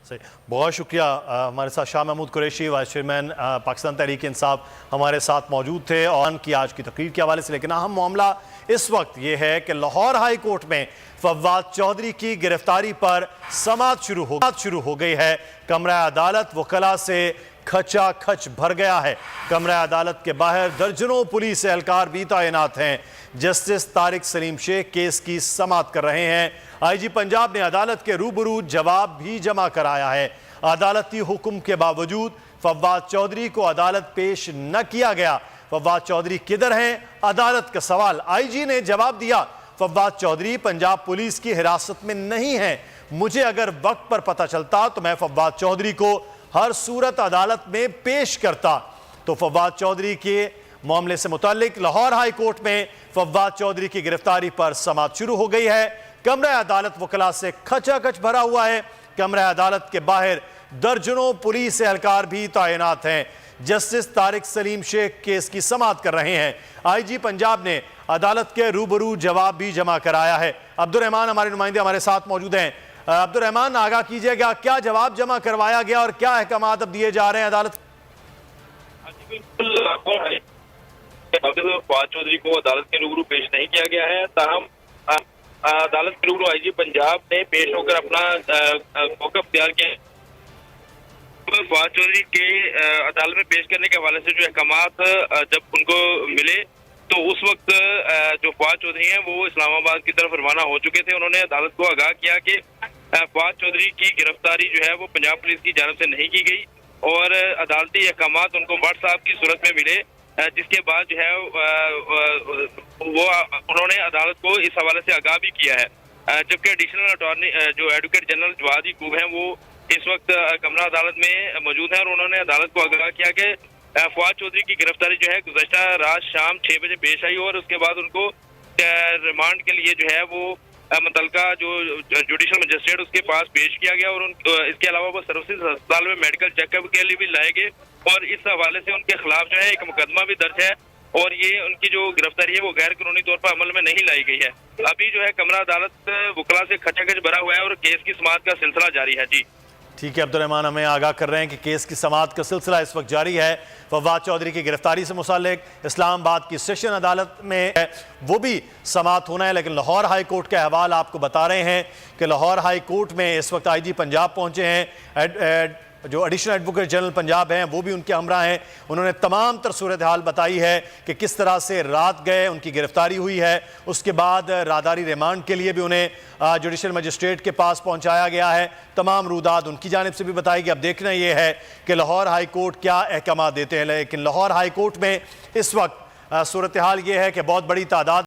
सही, बहुत शुक्रिया। हमारे साथ शाह महमूद कुरैशी, वाइस चेयरमैन पाकिस्तान तहरीक इंसाफ, हमारे साथ मौजूद थे और की आज की तकरीर के हवाले से। लेकिन अहम मामला इस वक्त ये है कि लाहौर हाई कोर्ट में फवाद चौधरी की गिरफ्तारी पर समाअत शुरू हो गई है। कमरा अदालत वकला से खचा खच भर गया है। कमरा अदालत के बाहर दर्जनों पुलिस एहलकार भी तैनात हैं। जस्टिस तारिक सलीम शेख केस की समाअत कर रहे हैं। आईजी पंजाब ने अदालत के रूबरू जवाब भी जमा कराया है। अदालती हुक्म के बावजूद फवाद चौधरी को अदालत पेश न किया गया। फवाद चौधरी किधर हैं? अदालत का सवाल। आईजी ने जवाब दिया, फवाद चौधरी पंजाब पुलिस की हिरासत में नहीं है। मुझे अगर वक्त पर पता चलता तो मैं फवाद चौधरी को हर सूरत अदालत में पेश करता। तो फवाद चौधरी के मामले से मुताल्लिक लाहौर हाई कोर्ट में फवाद चौधरी की गिरफ्तारी पर समाअत शुरू हो गई है। कमरा अदालत वकला से खचाखच भरा हुआ है। कमरा अदालत के बाहर दर्जनों पुलिस एहलकार भी तैनात हैं। जस्टिस तारिक सलीम शेख केस की समाअत कर रहे हैं। आईजी पंजाब ने अदालत के रूबरू जवाब भी जमा कराया है। अब्दुल रहमान हमारे नुमाइंदे हमारे साथ मौजूद हैं। अब्दुल रहमान, आगाह कीजिएगा, क्या जवाब जमा करवाया गया और क्या अहकामात अब दिए जा रहे हैं अदालत? फवाद चौधरी को अदालत के रूबरू पेश नहीं किया गया है। ताहम अदालत के रूबरू आईजी पंजाब ने पेश होकर अपना मौका अख्तियार किया। फवाद चौधरी के अदालत में पेश करने के हवाले से जो अहकामात जब उनको मिले तो उस वक्त जो फवाद चौधरी हैं वो इस्लामाबाद की तरफ रवाना हो चुके थे। उन्होंने अदालत को आगाह किया कि फवाद चौधरी की गिरफ्तारी जो है वो पंजाब पुलिस की जानब से नहीं की गई और अदालती अहकामात उनको व्हाट्सएप की सूरत में मिले, जिसके बाद जो है वो उन्होंने अदालत को इस हवाले से आगाह भी किया है। जबकि एडिशनल अटॉर्नी जो एडवोकेट जनरल जवाद याकूब हैं वो इस वक्त कमरा अदालत में मौजूद हैं और उन्होंने अदालत को आगाह किया कि फवाद चौधरी की गिरफ्तारी जो है गुज़श्ता रात शाम 6 बजे पेश आई और उसके बाद उनको रिमांड के लिए जो है वो मुतलका जो जुडिशल मजिस्ट्रेट उसके पास पेश किया गया और इसके अलावा वो सर्विसेज अस्पताल में मेडिकल चेकअप के लिए भी लाए गए और इस हवाले से उनके खिलाफ जो है एक मुकदमा भी दर्ज है और ये उनकी जो गिरफ्तारी है वो गैर कानूनी तौर पर अमल में नहीं लाई गई है। अभी जो है कमरा अदालत वकला से खचाखच भरा हुआ है और केस की समाअत का सिलसिला जारी है। जी ठीक है, अब्दुल रहमान हमें आगाह कर रहे हैं कि केस की समाअत का सिलसिला इस वक्त जारी है। फवाद चौधरी की गिरफ्तारी से मुताल्लिक इस्लामाबाद की सेशन अदालत में है, वो भी समाअत होना है। लेकिन लाहौर हाई कोर्ट का अहवाल आपको बता रहे हैं कि लाहौर हाई कोर्ट में इस वक्त आईजी पंजाब पहुंचे हैं। जो एडिशनल एडवोकेट जनरल पंजाब हैं वो भी उनके हमरा हैं। उन्होंने तमाम तर सूरत हाल बताई है कि किस तरह से रात गए उनकी गिरफ्तारी हुई है। उसके बाद रादारी रिमांड के लिए भी उन्हें जुडिशल मजिस्ट्रेट के पास पहुंचाया गया है। तमाम रूदात उनकी जानिब से भी बताई गई। अब देखना यह है कि लाहौर हाई कोर्ट क्या अहकाम देते हैं। लेकिन लाहौर हाई कोर्ट में इस वक्त सूरत हाल ये है कि बहुत बड़ी तादाद